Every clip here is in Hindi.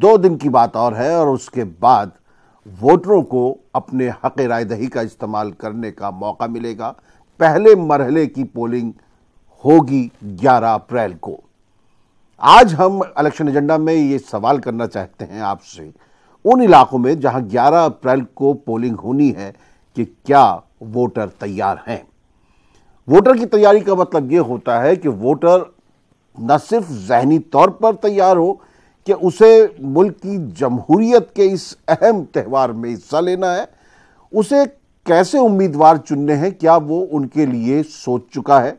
2 दिन की बात और उसके बाद वोटरों को अपने हक राय दही का इस्तेमाल करने का मौका मिलेगा। पहले मरहले की पोलिंग होगी 11 अप्रैल को। आज हम इलेक्शन एजेंडा में ये सवाल करना चाहते हैं आपसे, उन इलाकों में जहां 11 अप्रैल को पोलिंग होनी है, कि क्या वोटर तैयार हैं। वोटर की तैयारी का मतलब यह होता है कि वोटर न सिर्फ ज़हनी तौर पर तैयार हो कि उसे मुल्क की जमहूरियत के इस अहम त्यौहार में हिस्सा लेना है, उसे कैसे उम्मीदवार चुनने हैं, क्या वो उनके लिए सोच चुका है।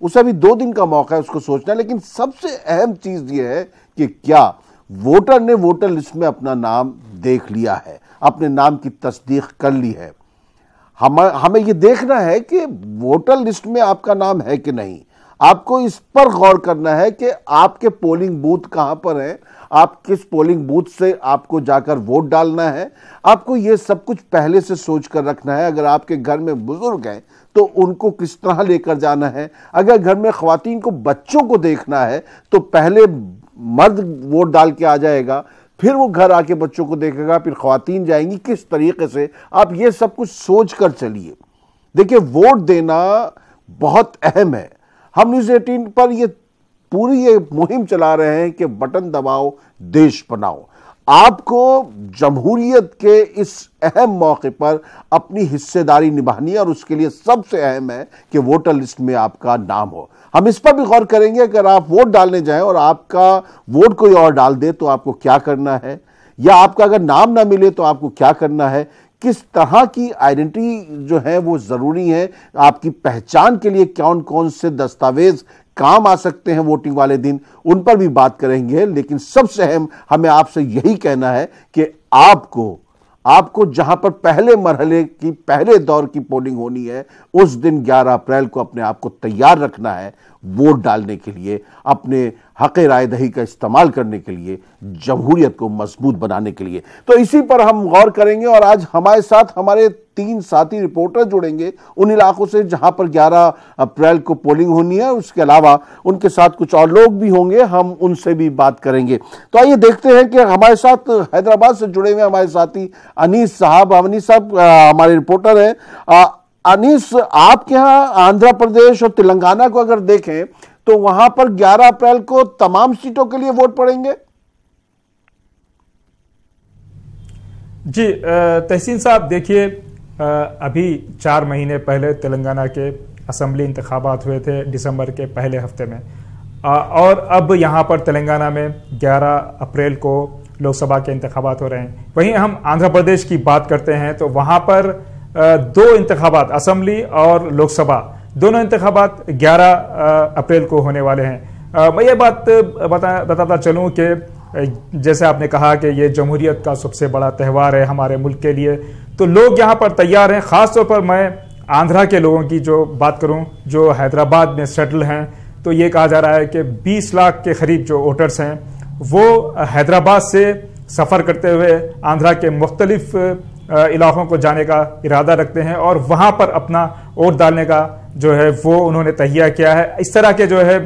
उसे अभी 2 दिन का मौका है उसको सोचना, लेकिन सबसे अहम चीज ये है कि क्या वोटर ने वोटर लिस्ट में अपना नाम देख लिया है, अपने नाम की तस्दीक कर ली है। हमें यह देखना है कि वोटर लिस्ट में आपका नाम है कि नहीं। आपको इस पर गौर करना है कि आपके पोलिंग बूथ कहां पर है, आप किस पोलिंग बूथ से आपको जाकर वोट डालना है। आपको यह सब कुछ पहले से सोच कर रखना है। अगर आपके घर में बुजुर्ग हैं तो उनको किस तरह लेकर जाना है। अगर घर में ख्वातीन को, बच्चों को देखना है तो पहले मर्द वोट डाल के आ जाएगा, फिर वो घर आके बच्चों को देखेगा, फिर ख्वातीन जाएंगी। किस तरीके से आप ये सब कुछ सोच कर चलिए। देखिए, वोट देना बहुत अहम है। हम न्यूज़ 18 पर पूरी मुहिम चला रहे हैं कि बटन दबाओ, देश बनाओ। आपको जमहूरियत के इस अहम मौके पर अपनी हिस्सेदारी निभानी है और उसके लिए सबसे अहम है कि वोटर लिस्ट में आपका नाम हो। हम इस पर भी गौर करेंगे, अगर आप वोट डालने जाएं और आपका वोट कोई और डाल दे तो आपको क्या करना है, या आपका अगर नाम ना मिले तो आपको क्या करना है। किस तरह की आइडेंटिटी जो है वो जरूरी है, आपकी पहचान के लिए कौन कौन से दस्तावेज काम आ सकते हैं वोटिंग वाले दिन, उन पर भी बात करेंगे। लेकिन सबसे अहम हमें आपसे यही कहना है कि आपको जहां पर पहले मरहले की, पहले दौर की पोलिंग होनी है, उस दिन 11 अप्रैल को अपने आप को तैयार रखना है वोट डालने के लिए, अपने हक राय दही का इस्तेमाल करने के लिए, जमहूरियत को मजबूत बनाने के लिए। तो इसी पर हम गौर करेंगे और आज हमारे साथ हमारे 3 साथी रिपोर्टर जुड़ेंगे उन इलाकों से जहां पर 11 अप्रैल को पोलिंग होनी है। उसके अलावा उनके साथ कुछ और लोग भी होंगे, हम उनसे भी बात करेंगे। तो आइए देखते हैं कि हमारे साथ हैदराबाद से जुड़े हुए हमारे साथी अनीस साहब। अनीस साहब हमारे रिपोर्टर हैं। अनीस, आपके यहाँ आंध्र प्रदेश और तेलंगाना को अगर देखें तो वहां पर 11 अप्रैल को तमाम सीटों के लिए वोट पड़ेंगे। जी तहसीन साहब, देखिए अभी 4 महीने पहले तेलंगाना के असेंबली इंतखाबात हुए थे दिसंबर के पहले हफ्ते में, और अब यहाँ पर तेलंगाना में 11 अप्रैल को लोकसभा के इंतखाबात हो रहे हैं। वहीं हम आंध्र प्रदेश की बात करते हैं तो वहाँ पर 2 इंतखाबात, असेंबली और लोकसभा, दोनों इंतखाबात 11 अप्रैल को होने वाले हैं। मैं ये बात बताता चलूँ कि जैसे आपने कहा कि ये जमहूरियत का सबसे बड़ा त्यौहार है हमारे मुल्क के लिए, तो लोग यहाँ पर तैयार हैं। ख़ासतौर पर मैं आंध्रा के लोगों की जो बात करूँ, जो हैदराबाद में सेटल हैं, तो ये कहा जा रहा है कि 20 लाख के करीब जो वोटर्स हैं वो हैदराबाद से सफ़र करते हुए आंध्रा के मुख्तलिफ इलाकों को जाने का इरादा रखते हैं और वहाँ पर अपना वोट डालने का जो है वो उन्होंने तहिया किया है। इस तरह के जो है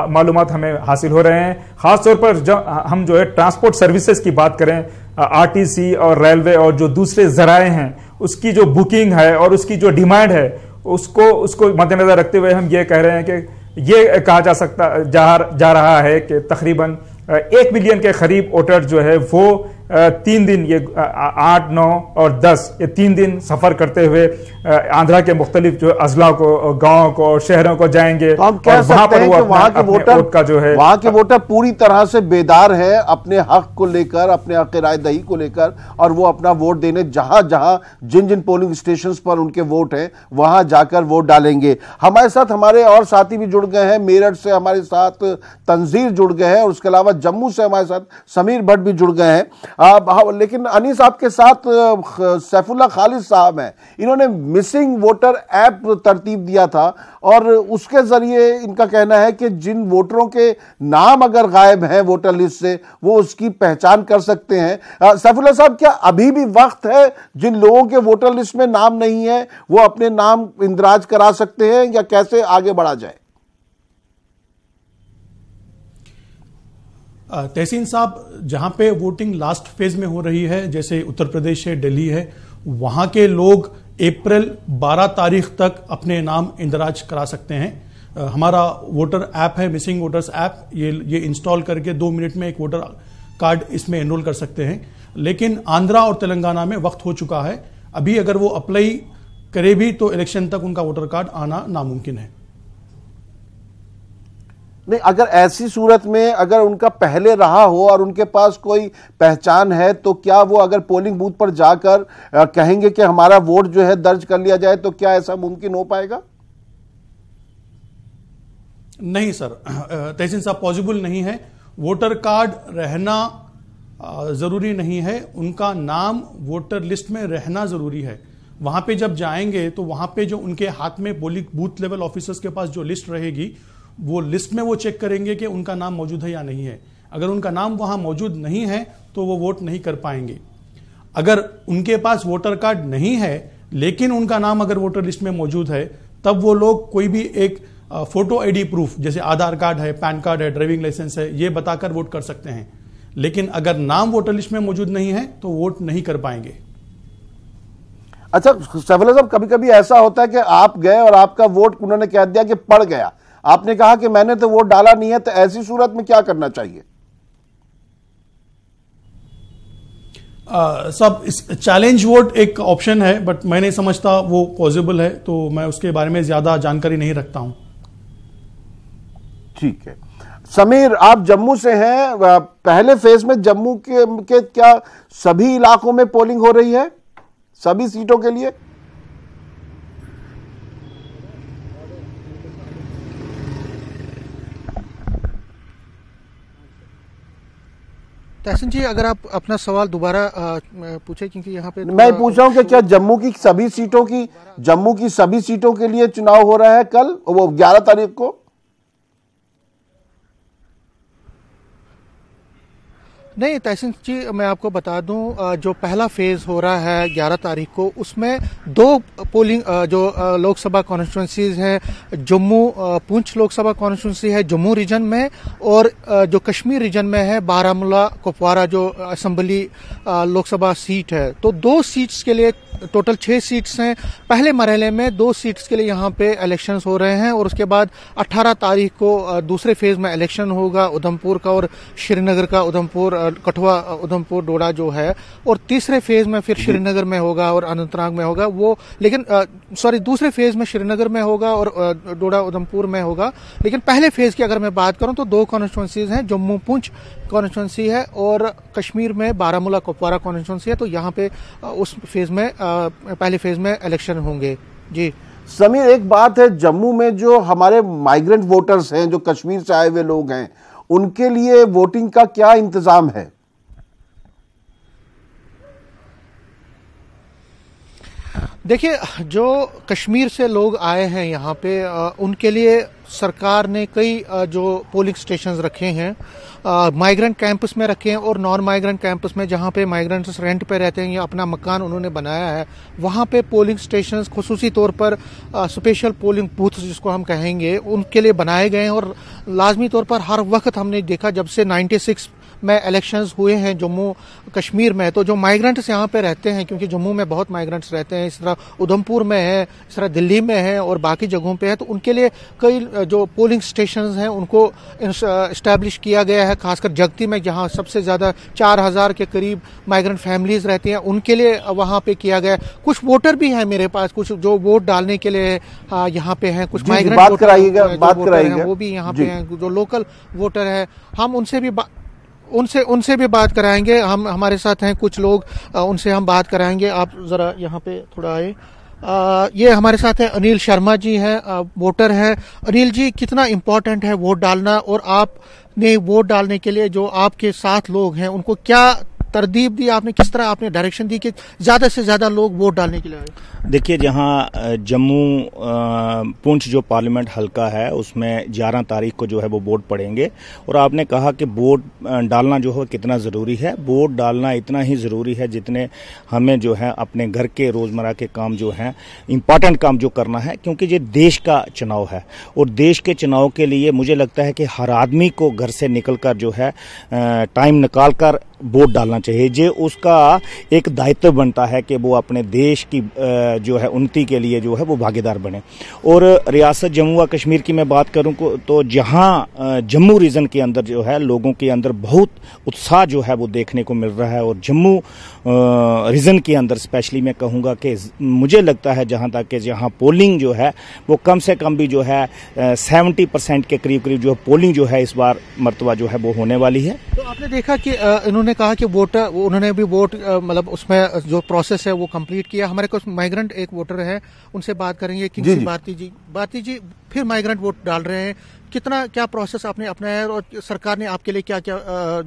मालूमात हमें हासिल हो रहे हैं। ख़ासतौर पर जब हम जो है ट्रांसपोर्ट सर्विसेज की बात करें, आरटीसी और रेलवे और जो दूसरे ज़राए हैं, उसकी जो बुकिंग है और उसकी जो डिमांड है, उसको मद्देनजर रखते हुए हम ये कह रहे हैं कि ये कहा जा रहा है कि तकरीबन 1 मिलियन के करीब वोटर जो है वो 3 दिन, ये 8, 9 और 10, ये 3 दिन सफर करते हुए आंध्रा के मुख्तलिफ जो अजला को, गाँव को और शहरों को जाएंगे। तो हम कह सकते हैं कि वहां के वोटर का जो है, वहां के वोटर पूरी तरह से बेदार है अपने हक को लेकर, अपने हक राय दही को लेकर, और वो अपना वोट देने जहां जहां जिन जिन पोलिंग स्टेशन पर उनके वोट हैं वहां जाकर वोट डालेंगे। हमारे साथ हमारे और साथी भी जुड़ गए हैं। मेरठ से हमारे साथ तंजीर जुड़ गए हैं और उसके अलावा जम्मू से हमारे साथ समीर भट्ट भी जुड़ गए हैं। लेकिन अनीस आपके साथ सैफुल्ला खालिद साहब हैं। इन्होंने मिसिंग वोटर ऐप तरतीब दिया था और उसके जरिए इनका कहना है कि जिन वोटरों के नाम अगर गायब हैं वोटर लिस्ट से, वो उसकी पहचान कर सकते हैं। सैफुल्ला साहब, क्या अभी भी वक्त है, जिन लोगों के वोटर लिस्ट में नाम नहीं है वो अपने नाम इंदराज करा सकते हैं, या कैसे आगे बढ़ा जाए? तहसीन साहब, जहां पे वोटिंग लास्ट फेज में हो रही है, जैसे उत्तर प्रदेश है, दिल्ली है, वहां के लोग अप्रैल 12 तारीख तक अपने नाम इंदराज करा सकते हैं। हमारा वोटर ऐप है, मिसिंग वोटर्स ऐप, ये इंस्टॉल करके 2 मिनट में एक वोटर कार्ड इसमें एनरोल कर सकते हैं। लेकिन आंध्रा और तेलंगाना में वक्त हो चुका है, अभी अगर वो अप्लाई करे भी तो इलेक्शन तक उनका वोटर कार्ड आना नामुमकिन है। नहीं, अगर ऐसी सूरत में अगर उनका पहले रहा हो और उनके पास कोई पहचान है, तो क्या वो अगर पोलिंग बूथ पर जाकर कहेंगे कि हमारा वोट जो है दर्ज कर लिया जाए, तो क्या ऐसा मुमकिन हो पाएगा? नहीं सर, तहसीन साहब, पॉसिबल नहीं है। वोटर कार्ड रहना जरूरी नहीं है, उनका नाम वोटर लिस्ट में रहना जरूरी है। वहां पे जब जाएंगे तो वहां पे जो उनके हाथ में पोलिंग बूथ लेवल ऑफिसर्स के पास जो लिस्ट रहेगी, वो लिस्ट में वो चेक करेंगे कि उनका नाम मौजूद है या नहीं है। अगर उनका नाम वहां मौजूद नहीं है तो वो वोट नहीं कर पाएंगे। अगर उनके पास वोटर कार्ड नहीं है लेकिन उनका नाम अगर वोटर लिस्ट में मौजूद है, तब वो लोग कोई भी एक फोटो आईडी प्रूफ, जैसे आधार कार्ड है, पैन कार्ड है, ड्राइविंग लाइसेंस है, ये बताकर वोट कर सकते हैं। लेकिन अगर नाम वोटर लिस्ट में मौजूद नहीं है तो वोट नहीं कर पाएंगे। अच्छा सैफुल्लाह साहब, कभी कभी ऐसा होता है कि आप गए और आपका वोट उन्होंने कह दिया कि पड़ गया, आपने कहा कि मैंने तो वोट डाला नहीं है, तो ऐसी सूरत में क्या करना चाहिए? सब चैलेंज वोट एक ऑप्शन है, बट मैं नहीं समझता वो पॉसिबल है, तो मैं उसके बारे में ज्यादा जानकारी नहीं रखता हूं। ठीक है। समीर, आप जम्मू से हैं, पहले फेज में जम्मू के क्या सभी इलाकों में पोलिंग हो रही है, सभी सीटों के लिए? तहसीन जी, अगर आप अपना सवाल दोबारा पूछे, क्योंकि यहाँ पे मैं पूछ रहा हूं कि क्या जम्मू की सभी सीटों के लिए चुनाव हो रहा है कल, वो 11 तारीख को? नहीं तहसीन जी, मैं आपको बता दूं, जो पहला फेज हो रहा है 11 तारीख को, उसमें 2 पोलिंग जो लोकसभा कॉन्स्टिट्यूंसीज हैं, जम्मू पुंछ लोकसभा कॉन्स्टिट्यूंसी है जम्मू रीजन में, और जो कश्मीर रीजन में है बारामूला कुपवारा जो असेंबली लोकसभा सीट है। तो 2 सीट्स के लिए टोटल 6 सीट्स हैं। पहले मरहले में 2 सीट्स के लिए यहाँ पे इलेक्शंस हो रहे हैं, और उसके बाद 18 तारीख को दूसरे फेज में इलेक्शन होगा, उधमपुर का और श्रीनगर का, उधमपुर कठुआ उधमपुर डोडा जो है, और तीसरे फेज में फिर श्रीनगर में होगा और अनंतनाग में होगा वो, लेकिन दूसरे फेज में श्रीनगर में होगा और डोडा उधमपुर में होगा। लेकिन पहले फेज की अगर मैं बात करूं तो 2 कॉन्स्टिट्यूंसीज हैं, जम्मू पुंछ कॉन्स्टिट्यूंसी है और कश्मीर में बारामूला कुपवारा कॉन्स्टिट्यूंसी है। तो यहाँ पे उस फेज में पहले फेज में इलेक्शन होंगे। जी समीर, एक बात है, जम्मू में जो हमारे माइग्रेंट वोटर्स हैं, जो कश्मीर से आए हुए लोग हैं, उनके लिए वोटिंग का क्या इंतजाम है? देखिए, जो कश्मीर से लोग आए हैं यहाँ पे, उनके लिए सरकार ने कई जो पोलिंग स्टेशंस रखे हैं, माइग्रेंट कैंपस में रखे हैं और नॉन माइग्रेंट कैंपस में, जहाँ पे माइग्रेंट्स रेंट पे रहते हैं या अपना मकान उन्होंने बनाया है, वहाँ पे पोलिंग स्टेशंस खुसूसी तौर पर स्पेशल पोलिंग बूथ्स जिसको हम कहेंगे, उनके लिए बनाए गए हैं। और लाजमी तौर पर हर वक्त हमने देखा, जब से 96 में इलेक्शंस हुए हैं जम्मू कश्मीर में, तो जो माइग्रेंट्स यहाँ पे रहते हैं, क्योंकि जम्मू में बहुत माइग्रेंट्स रहते हैं, इस तरह उधमपुर में है, इस तरह दिल्ली में है और बाकी जगहों पे है, तो उनके लिए कई जो पोलिंग स्टेशंस हैं उनको इस्टेब्लिश किया गया है। खासकर जगती में, जहाँ सबसे ज्यादा 4000 के करीब माइग्रेंट फैमिलीज रहती हैं, उनके लिए वहाँ पे किया गया। कुछ वोटर भी हैं मेरे पास, कुछ जो वोट डालने के लिए यहाँ पे हैं, कुछ माइग्रेंट वोटर हैं, वो भी यहाँ पे हैं, जो लोकल वोटर है, हम उनसे भी बात कराएंगे। हमारे साथ हैं कुछ लोग, उनसे हम बात कराएंगे। आप जरा यहाँ पे थोड़ा आए। ये हमारे साथ है अनिल शर्मा जी हैं, वोटर हैं। अनिल जी, कितना इम्पोर्टेंट है वोट डालना, और आपने वोट डालने के लिए जो आपके साथ लोग हैं उनको क्या तरदीब दी आपने, किस तरह आपने डायरेक्शन दी कि ज्यादा से ज्यादा लोग वोट डालने के लिए आए? देखिए, जहां जम्मू पुंछ जो पार्लियामेंट हलका है उसमें 11 तारीख को जो है वो वोट पड़ेंगे। और आपने कहा कि वोट डालना जो है कितना ज़रूरी है। वोट डालना इतना ही ज़रूरी है जितने हमें जो है अपने घर के रोज़मर्रा के काम जो हैं, इम्पॉर्टेंट काम जो करना है, क्योंकि ये देश का चुनाव है। और देश के चुनाव के लिए मुझे लगता है कि हर आदमी को घर से निकलकर जो है टाइम निकाल कर वोट डालना चाहिए। जे उसका एक दायित्व बनता है कि वो अपने देश की जो है उन्नति के लिए जो है वो भागीदार बने। और रियासत जम्मू व कश्मीर की मैं बात करूं तो जहां जम्मू रीजन के अंदर जो है लोगों के अंदर बहुत उत्साह जो है वो देखने को मिल रहा है। और जम्मू रीजन के अंदर स्पेशली मैं कहूँगा कि मुझे लगता है जहाँ तक कि जहाँ पोलिंग जो है वो कम से कम भी जो है 70% के करीब जो पोलिंग जो है इस बार मरतबा जो है वो होने वाली है। तो आपने देखा कि इन्होंने कहा कि वोटर, उन्होंने भी वोट मतलब उसमें जो प्रोसेस है वो कंप्लीट किया। हमारे पास माइग्रेंट एक वोटर है, उनसे बात करेंगे। किंग्सी भारती जी फिर माइग्रेंट वोट डाल रहे हैं, कितना क्या प्रोसेस आपने अपनाया और सरकार ने आपके लिए क्या क्या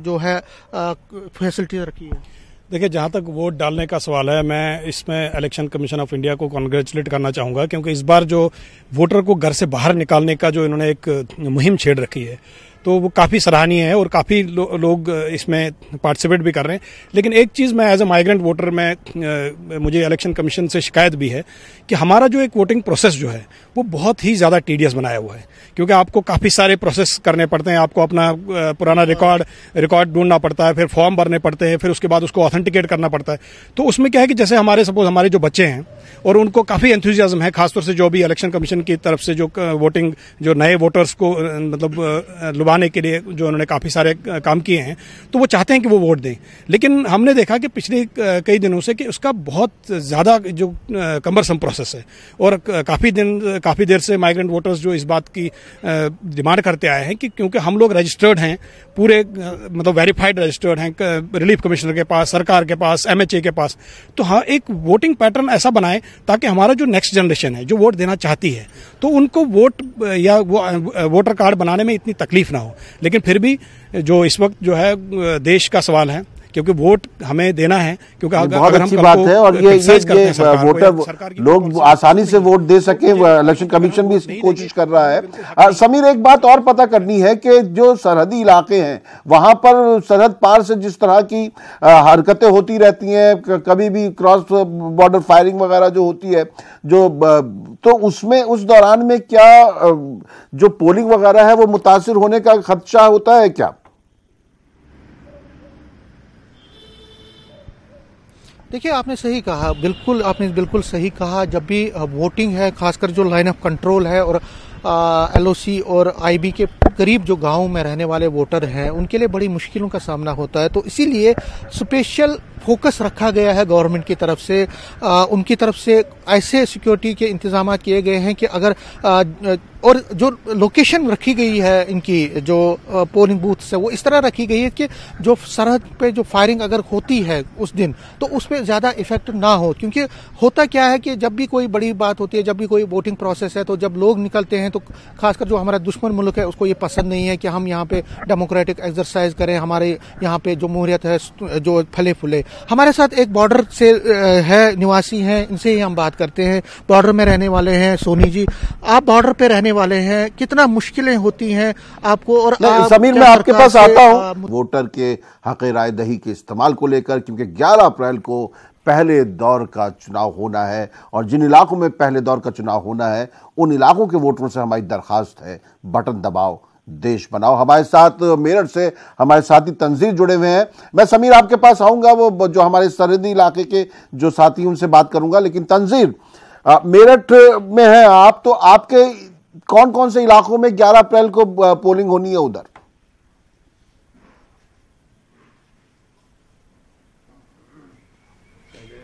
जो है फैसिलिटी रखी है? देखिए, जहां तक वोट डालने का सवाल है, मैं इसमें इलेक्शन कमीशन ऑफ इंडिया को कॉन्ग्रेचुलेट करना चाहूंगा, क्योंकि इस बार जो वोटर को घर से बाहर निकालने का जो इन्होंने एक मुहिम छेड़ रखी है तो वो काफ़ी सराहनीय है और काफ़ी लोग इसमें पार्टिसिपेट भी कर रहे हैं। लेकिन एक चीज़ मैं एज ए माइग्रेंट वोटर में मुझे इलेक्शन कमीशन से शिकायत भी है कि हमारा जो एक वोटिंग प्रोसेस जो है वो बहुत ही ज़्यादा टीडियस बनाया हुआ है, क्योंकि आपको काफ़ी सारे प्रोसेस करने पड़ते हैं। आपको अपना पुराना रिकॉर्ड ढूंढना पड़ता है, फिर फॉर्म भरने पड़ते हैं, फिर उसके बाद उसको ऑथेंटिकेट करना पड़ता है। तो उसमें क्या है कि जैसे हमारे जो बच्चे हैं और उनको काफ़ी एंथुजियाज्म है, खासतौर से जो भी इलेक्शन कमीशन की तरफ से जो वोटिंग जो नए वोटर्स को मतलब लुभाने के लिए जो उन्होंने काफ़ी सारे काम किए हैं, तो वो चाहते हैं कि वो वोट दें। लेकिन हमने देखा कि पिछले कई दिनों से कि उसका बहुत ज़्यादा जो कमरसम प्रोसेस है और काफ़ी देर से माइग्रेंट वोटर्स जो इस बात की डिमांड करते आए हैं कि क्योंकि हम लोग रजिस्टर्ड हैं, पूरे मतलब वेरीफाइड रजिस्टर्ड हैं रिलीफ कमिश्नर के पास, सरकार के पास, MHA के पास, तो हाँ एक वोटिंग पैटर्न ऐसा बनाए ताकि हमारा जो नेक्स्ट जनरेशन है जो वोट देना चाहती है तो उनको वोट या वोटर कार्ड बनाने में इतनी तकलीफ ना हो। लेकिन फिर भी जो इस वक्त जो है देश का सवाल है, क्योंकि वोट हमें देना है, क्योंकि बहुत अच्छी बात है। और ये वोटर लोग आसानी से वोट दे सके, इलेक्शन कमीशन भी इसकी कोशिश कर रहा है। समीर, एक बात और पता करनी है कि जो सरहदी इलाके हैं वहां पर सरहद पार से जिस तरह की हरकतें होती रहती हैं, कभी भी क्रॉस बॉर्डर फायरिंग वगैरह जो होती है तो उसमें उस दौरान में क्या जो पोलिंग वगैरह है वो मुतासिर होने का खदशा होता है क्या? देखिए, आपने सही कहा, आपने बिल्कुल सही कहा। जब भी वोटिंग है, खासकर जो लाइन ऑफ कंट्रोल है और LOC और IB के करीब जो गांव में रहने वाले वोटर हैं उनके लिए बड़ी मुश्किलों का सामना होता है। तो इसीलिए स्पेशल फोकस रखा गया है गवर्नमेंट की तरफ से, उनकी तरफ से ऐसे सिक्योरिटी के इंतजाम किए गए हैं कि अगर और जो लोकेशन रखी गई है इनकी जो पोलिंग बूथ से वो इस तरह रखी गई है कि जो सरहद पे जो फायरिंग अगर होती है उस दिन तो उस पर ज़्यादा इफेक्ट ना हो। क्योंकि होता क्या है कि जब भी कोई बड़ी बात होती है, जब भी कोई वोटिंग प्रोसेस है, तो जब लोग निकलते हैं तो खासकर जो हमारा दुश्मन मुल्क है उसको ये पसंद नहीं है कि हम यहाँ पे डेमोक्रेटिक एक्सरसाइज करें, हमारे यहाँ पे जमहूरियत है जो फले फूले। हमारे साथ एक बॉर्डर से है निवासी हैं, इनसे ही हम बात करते हैं। बॉर्डर में रहने वाले हैं सोनी जी, आप बॉर्डर पे रहने वाले हैं, कितना मुश्किलें होती हैं आपको? और समीर, मैं आपके पास आता हूं वोटर के हक राय दही के इस्तेमाल को लेकर, क्योंकि 11 अप्रैल को पहले दौर का चुनाव होना है और जिन इलाकों में पहले दौर का चुनाव होना है उन इलाकों के वोटरों से हमारी दरखास्त है, बटन दबाओ, देश बनाओ। हमारे साथ मेरठ से हमारे साथी तंजीर जुड़े हुए हैं। मैं समीर आपके पास आऊंगा, वो जो हमारे सरहदी इलाके के जो साथी उनसे बात करूंगा। लेकिन तंजीर, मेरठ में है आप, तो आपके कौन कौन से इलाकों में 11 अप्रैल को पोलिंग होनी है उधर?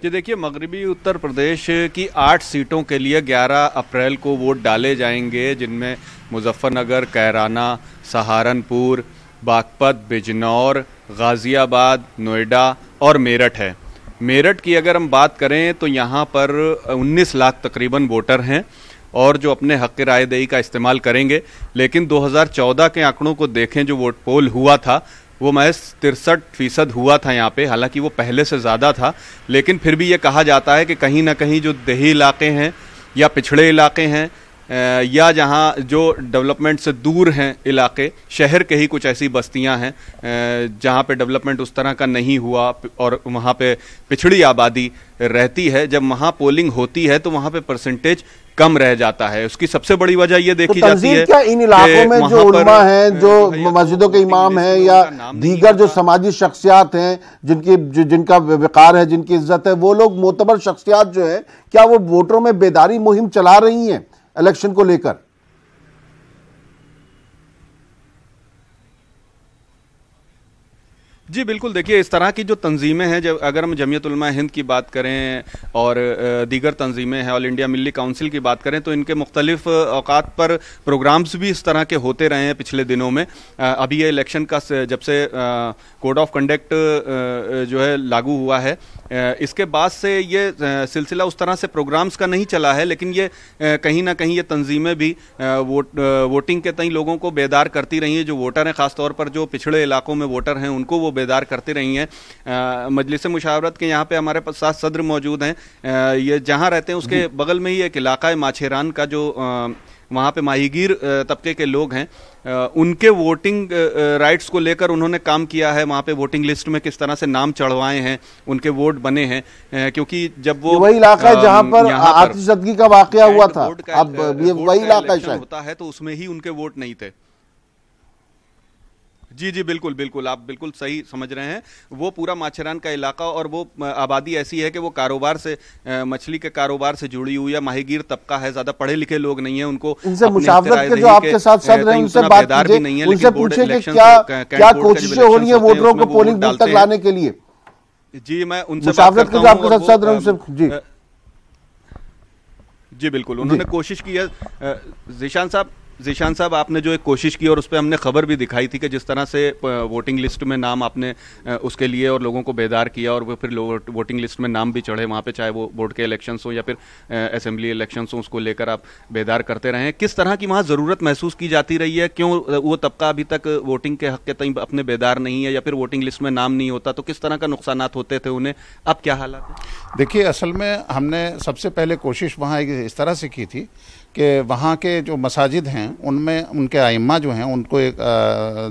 जी देखिए, मगरबी उत्तर प्रदेश की 8 सीटों के लिए 11 अप्रैल को वोट डाले जाएंगे, जिनमें मुजफ्फरनगर, कैराना, सहारनपुर, बागपत, बिजनौर, गाजियाबाद, नोएडा और मेरठ है। मेरठ की अगर हम बात करें तो यहाँ पर 19 लाख तकरीबन वोटर हैं और जो अपने हक़ राय दही का इस्तेमाल करेंगे। लेकिन 2014 के आंकड़ों को देखें, जो वोट पोल हुआ था वो महज 63% हुआ था यहाँ पे। हालांकि वो पहले से ज़्यादा था, लेकिन फिर भी ये कहा जाता है कि कहीं ना कहीं जो देही इलाके हैं या पिछड़े इलाके हैं या जहाँ जो डेवलपमेंट से दूर हैं इलाके, शहर के ही कुछ ऐसी बस्तियाँ हैं जहाँ पे डेवलपमेंट उस तरह का नहीं हुआ और वहाँ पे पिछड़ी आबादी रहती है, जब वहाँ पोलिंग होती है तो वहाँ पे परसेंटेज कम रह जाता है। उसकी सबसे बड़ी वजह ये देखी जाती है क्या इन इलाकों में जो उलमा हैं, जो मस्जिदों के इमाम हैं या दीगर जो समाजी शख्सियात हैं जिनका वक़ार है, जिनकी इज्जत है, वो लोग मोतबर शख्सियात जो है, क्या वो वोटरों में बेदारी मुहिम चला रही हैं इलेक्शन को लेकर? जी बिल्कुल, देखिए इस तरह की जो तंजीमें हैं, जब अगर हम जमीयत उलमा हिंद की बात करें और दीगर तंजीमें हैं, ऑल इंडिया मिल्ली काउंसिल की बात करें, तो इनके मुख्तलिफ औकात पर प्रोग्राम्स भी इस तरह के होते रहे हैं पिछले दिनों में। अभी ये इलेक्शन का जब से कोड ऑफ कंडक्ट जो है लागू हुआ है, इसके बाद से ये सिलसिला उस तरह से प्रोग्राम्स का नहीं चला है, लेकिन ये कहीं ना कहीं ये तंजीमें भी वोटिंग के तई लोगों को बेदार करती रही हैं। जो वोटर हैं, ख़ासतौर पर जो पिछड़े इलाकों में वोटर हैं, उनको वो बेदार करती रही हैं। मजलिस मुशावरत के यहाँ पे हमारे पास 7 सदर मौजूद हैं। ये जहाँ रहते हैं उसके बगल में ही एक इलाका है माछेरान का, जो वहाँ पे माहीगीर तबके के लोग हैं, उनके वोटिंग राइट्स को लेकर उन्होंने काम किया है। वहाँ पे वोटिंग लिस्ट में किस तरह से नाम चढ़वाए हैं, उनके वोट बने हैं, क्योंकि जब वो वही इलाका है जहाँ पर आतिशबाजी का वाकया हुआ था, अब ये वही इलाका होता है, तो उसमें ही उनके वोट नहीं थे। जी जी बिल्कुल बिल्कुल, आप बिल्कुल सही समझ रहे हैं। वो पूरा माछेरान का इलाका और वो आबादी ऐसी है कि वो कारोबार से, मछली के कारोबार से जुड़ी हुई है, माहीगीर तबका है, ज्यादा पढ़े लिखे लोग नहीं है। उनको इनसे मुशावरत के जो आपके साथ सदर हैं उनसे बात कीजिए, उनसे पूछे कि क्या कोशिशें हो रही है वोटरों को पोलिंग बूथ तक लाने के लिए। जी मैं उनसे मुशावरत के जो आपके साथ सदर हैं उनसे जी बिल्कुल, उन्होंने कोशिश की है। ज़ीशान साहब, आपने जो एक कोशिश की और उस पर हमने खबर भी दिखाई थी कि जिस तरह से वोटिंग लिस्ट में नाम आपने उसके लिए और लोगों को बेदार किया और वो फिर वोटिंग लिस्ट में नाम भी चढ़े वहाँ पे, चाहे वो बोर्ड के इलेक्शंस हो या फिर असेंबली इलेक्शंस हो, उसको लेकर आप बेदार करते रहे। किस तरह की वहाँ ज़रूरत महसूस की जाती रही है? क्यों वो तबका अभी तक वोटिंग के हक़ के तई अपने बेदार नहीं है, या फिर वोटिंग लिस्ट में नाम नहीं होता तो किस तरह का नुकसान होते थे उन्हें? अब क्या हालात है? देखिए, असल में हमने सबसे पहले कोशिश वहाँ इस तरह से की थी कि वहाँ के जो मसाजिद हैं उनमें उनके आइम्मा जो हैं उनको एक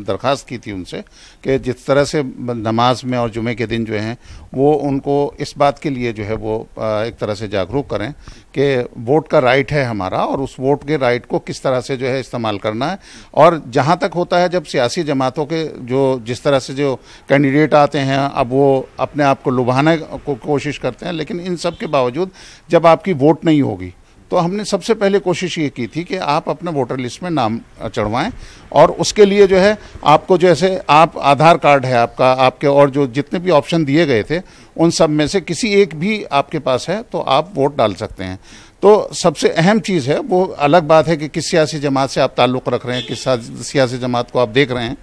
दरख्वास्त की थी उनसे कि जिस तरह से नमाज में और जुमे के दिन जो हैं वो उनको इस बात के लिए जो है वो एक तरह से जागरूक करें कि वोट का राइट है हमारा और उस वोट के राइट को किस तरह से जो है इस्तेमाल करना है। और जहाँ तक होता है, जब सियासी जमातों के जो जिस तरह से जो कैंडिडेट आते हैं, अब वो अपने आप को लुभाने को कोशिश करते हैं, लेकिन इन सब के बावजूद जब आपकी वोट नहीं होगी तो हमने सबसे पहले कोशिश ये की थी कि आप अपने वोटर लिस्ट में नाम चढ़वाएं। और उसके लिए जो है आपको, जैसे आप आधार कार्ड है आपका, आपके और जो जितने भी ऑप्शन दिए गए थे उन सब में से किसी एक भी आपके पास है तो आप वोट डाल सकते हैं। तो सबसे अहम चीज़ है, वो अलग बात है कि किस सियासी जमात से आप ताल्लुक़ रख रहे हैं, किस सियासी जमात को आप देख रहे हैं।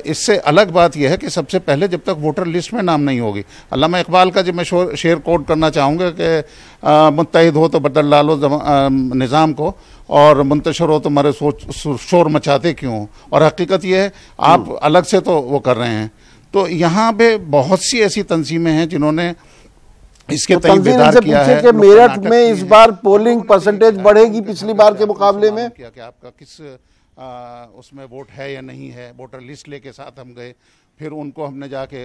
इससे अलग बात यह है कि सबसे पहले जब तक वोटर लिस्ट में नाम नहीं होगी, अल्लामा इकबाल का जब मैं शेर कोट करना चाहूँगा कि मुत्तहिद हो तो बदल डालो निज़ाम को और मुंतशर हो तो मरे शोर मचाते क्यों। और हकीकत यह है आप अलग से तो वो कर रहे हैं। तो यहाँ पे बहुत सी ऐसी तंजीमें हैं जिन्होंने इसके तो बेदार किया है कि मेरठ में इस बार पोलिंग परसेंटेज बढ़ेगी पिछली बार के मुकाबले में, कि आपका किस उसमें वोट है या नहीं है। वोटर लिस्ट लेके साथ हम गए, फिर उनको हमने जाके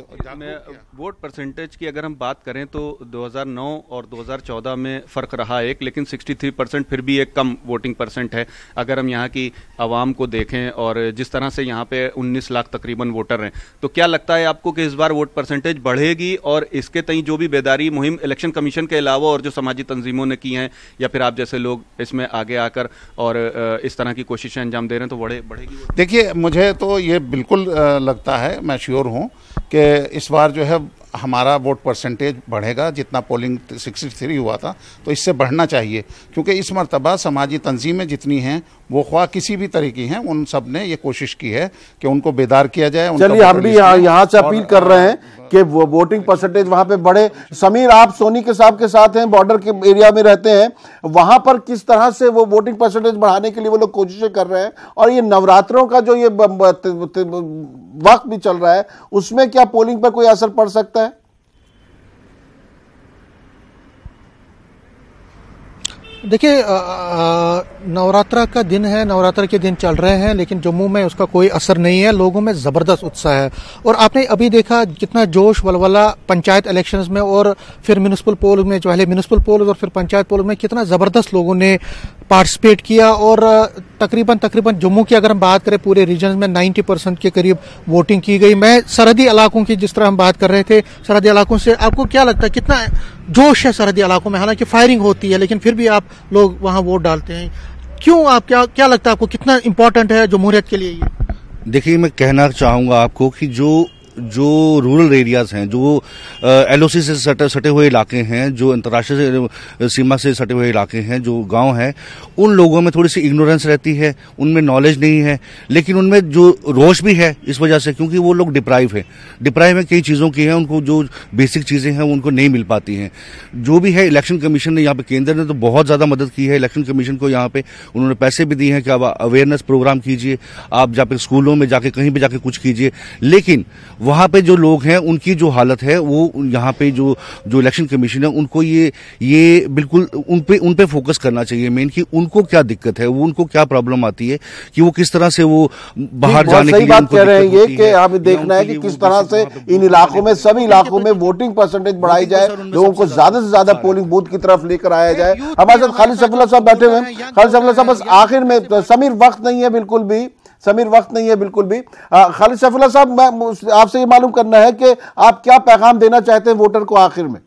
वोट परसेंटेज की अगर हम बात करें तो 2009 और 2014 में फ़र्क रहा एक, लेकिन 63% फिर भी एक कम वोटिंग परसेंट है अगर हम यहाँ की आवाम को देखें। और जिस तरह से यहाँ पे 19 लाख तकरीबन वोटर हैं, तो क्या लगता है आपको कि इस बार वोट परसेंटेज बढ़ेगी? और इसके तई जो भी बेदारी मुहिम इलेक्शन कमीशन के अलावा और जो समाजी तंजीमों ने की हैं या फिर आप जैसे लोग इसमें आगे आकर और इस तरह की कोशिशें अंजाम दे रहे हैं, तो बढ़ेगी? देखिए, मुझे तो ये बिल्कुल लगता है, मैं श्योर हूँ कि इस बार जो है हमारा वोट परसेंटेज बढ़ेगा। जितना पोलिंग 63 हुआ था तो इससे बढ़ना चाहिए, क्योंकि इस मरतबा समाजी तंजीमें जितनी हैं वो ख्वाह किसी भी तरह की हैं, उन सब ने ये कोशिश की है कि उनको बेदार किया जाए। चलिए, हम भी यहाँ से अपील कर रहे हैं कि वो वोटिंग परसेंटेज वहां पे बढ़े। समीर, आप सोनी के साहब के साथ हैं, बॉर्डर के एरिया में रहते हैं, वहां पर किस तरह से वो वोटिंग परसेंटेज बढ़ाने के लिए वो लोग कोशिशें कर रहे हैं, और ये नवरात्रों का जो ये वक्त भी चल रहा है, उसमें क्या पोलिंग पर कोई असर पड़ सकता है? देखिए, नवरात्रा का दिन है, नवरात्र के दिन चल रहे हैं, लेकिन जम्मू में उसका कोई असर नहीं है। लोगों में जबरदस्त उत्साह है, और आपने अभी देखा कितना जोश वलवला पंचायत इलेक्शंस में और फिर म्युनिसिपल पोल में, पहले म्युनिसिपल पोल और फिर पंचायत पोल में कितना जबरदस्त लोगों ने पार्टिसिपेट किया। और तकरीबन जम्मू की अगर हम बात करें पूरे रीजन में 90% के करीब वोटिंग की गई। मैं सरहदी इलाकों की जिस तरह हम बात कर रहे थे, सरहदी इलाकों से आपको क्या लगता है कितना जोश है सरहदी इलाकों में? हालांकि फायरिंग होती है, लेकिन फिर भी आप लोग वहां वोट डालते हैं, क्यों? आप क्या लगता है आपको कितना इंपॉर्टेंट है जमहूरियत के लिए ये? देखिए, मैं कहना चाहूंगा आपको कि जो रूरल एरियाज हैं, जो एलओसी से सटे हुए इलाके हैं, जो अंतर्राष्ट्रीय सीमा से सटे हुए इलाके हैं, जो गांव हैं, उन लोगों में थोड़ी सी इग्नोरेंस रहती है, उनमें नॉलेज नहीं है, लेकिन उनमें जो रोष भी है इस वजह से, क्योंकि वो लोग डिप्राइव है कई चीज़ों की है, उनको जो बेसिक चीज़ें हैं उनको नहीं मिल पाती हैं। जो भी है, इलेक्शन कमीशन ने यहाँ पे, केंद्र ने तो बहुत ज़्यादा मदद की है इलेक्शन कमीशन को। यहाँ पे उन्होंने पैसे भी दिए हैं कि आप अवेयरनेस प्रोग्राम कीजिए, आप जाके स्कूलों में जाके कहीं भी जाके कुछ कीजिए, लेकिन वहां पे जो लोग हैं उनकी जो हालत है, वो यहाँ पे जो इलेक्शन कमीशन है उनको ये बिल्कुल उन पे फोकस करना चाहिए मेन, कि उनको क्या दिक्कत है, वो उनको क्या प्रॉब्लम आती है, कि वो किस तरह से वो बाहर जाने के लिए बात कह रहे हैं ये कि हमें देखना है कि किस तरह से इन इलाकों में, सभी इलाकों में वोटिंग परसेंटेज बढ़ाई जाए, लोगों को ज्यादा से ज्यादा पोलिंग बूथ की तरफ लेकर आया जाए। हमारे साथ खालिद सैफुल्लाह साहब बैठे हुए हैं। खालिद सैफुल्लाह साहब, बस आखिर में, समीर वक्त नहीं है बिल्कुल भी, खालिद सैफुल्लाह साहब, मैं आपसे ये मालूम करना है कि आप क्या पैगाम देना चाहते हैं वोटर को आखिर में?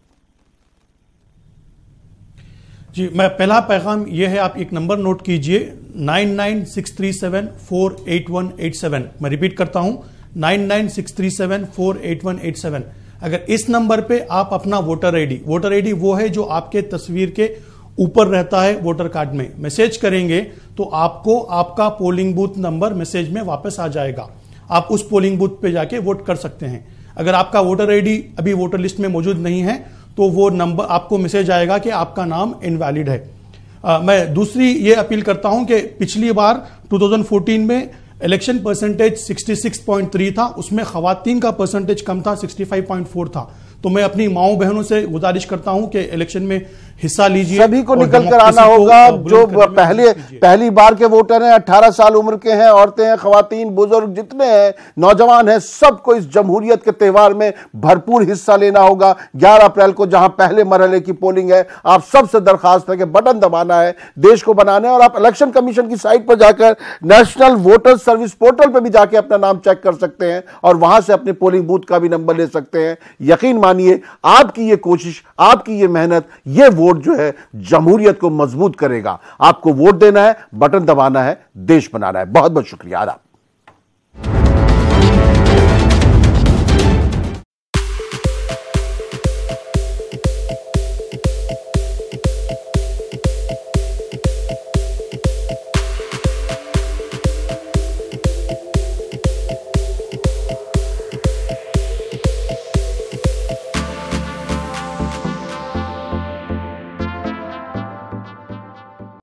जी, मैं पहला पैगाम यह है, आप एक नंबर नोट कीजिए, 9963748187। मैं रिपीट करता हूं, 9963748187। अगर इस नंबर पे आप अपना वोटर आईडी वो है जो आपके तस्वीर के ऊपर रहता है वोटर कार्ड में, मैसेज करेंगे तो आपको आपका पोलिंग बूथ नंबर मैसेज में वापस आ जाएगा। आप उस पोलिंग बूथ पे जाके वोट कर सकते हैं। अगर आपका वोटर आईडी अभी वोटर लिस्ट में मौजूद नहीं है तो वो नंबर आपको मैसेज आएगा कि आपका नाम इनवैलिड है। मैं दूसरी ये अपील करता हूं कि पिछली बार 2014 में इलेक्शन परसेंटेज 66.3 था, उसमें खवातीन का परसेंटेज कम था, 65.4 था। तो मैं अपनी माओ बहनों से गुजारिश करता हूं कि इलेक्शन में हिस्सा लीजिए, सभी को निकल कर आना होगा। जो पहली बार के वोटर हैं, 18 साल उम्र के हैं, औरतें हैं, खवातीन, बुजुर्ग जितने हैं, नौजवान हैं, सबको इस जमहूरियत के त्यौहार में भरपूर हिस्सा लेना होगा। 11 अप्रैल को जहां पहले मरहले की पोलिंग है, आप सबसे दरखास्त है कि बटन दबाना है, देश को बनाना है। और आप इलेक्शन कमीशन की साइट पर जाकर नेशनल वोटर सर्विस पोर्टल पर भी जाके अपना नाम चेक कर सकते हैं और वहां से अपने पोलिंग बूथ का भी नंबर ले सकते हैं। यकीन मानिए, आपकी ये कोशिश, आपकी ये मेहनत, ये वोट जो है जमहूरियत को मजबूत करेगा। आपको वोट देना है, बटन दबाना है, देश बनाना है। बहुत बहुत शुक्रिया। आदाब।